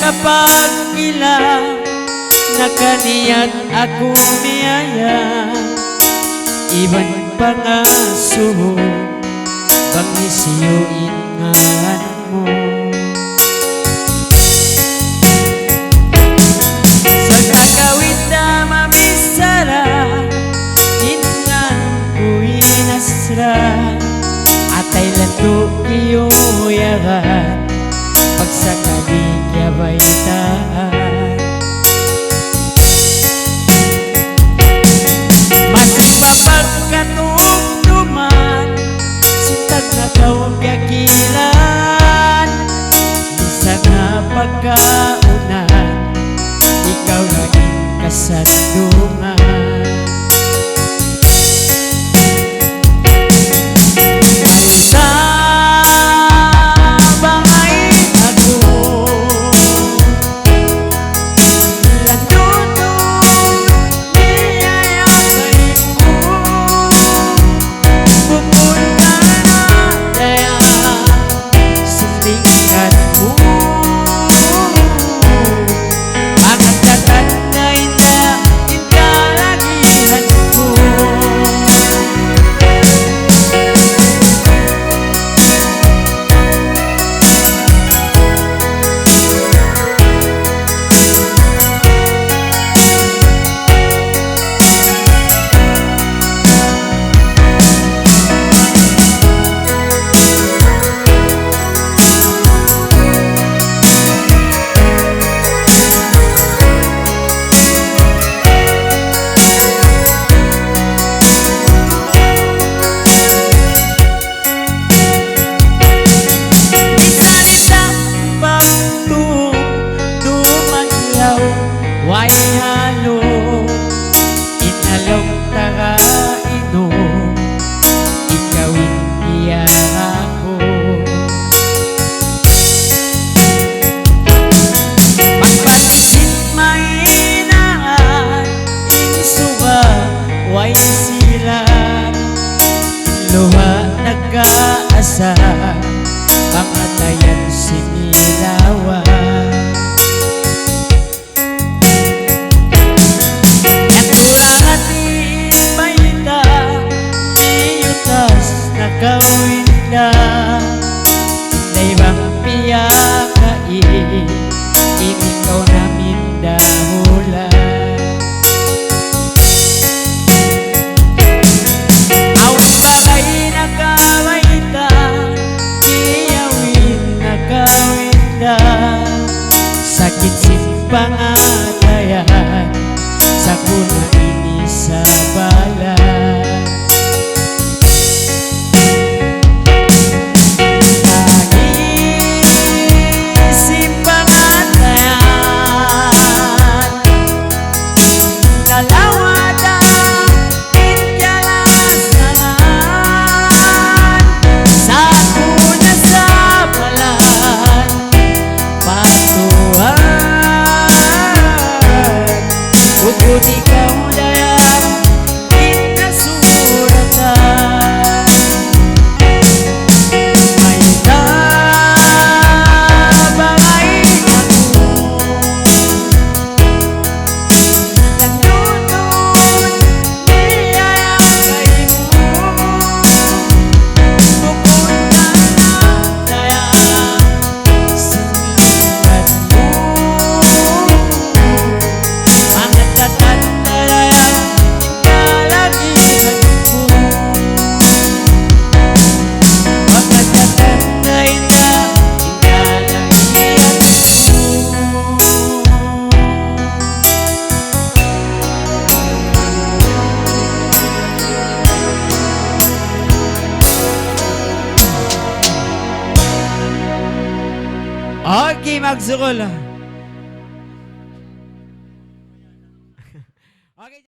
napagila nakaniyat ako niyaya iban pangaso pangisiyo ingan mo sa kakawin na mamisara ingan ko inasra atay lanto iyo yagan pagsakali yabay taan masipapagkatumduman sintag na taong kakilan isa nga pagkaunan ikaw naging kasandungan Why halo inalong takaino ikawin iya ako pagpanisin mainaan insuga why sila luha nagkaasa pangatayan sinilawa gawin na naibang piyakain ikaw namin dahula awit bagay na gawin na iyawin na gawin na sakit simpangatayan sa kuna ini sa balan Okay, magsukol. Okay.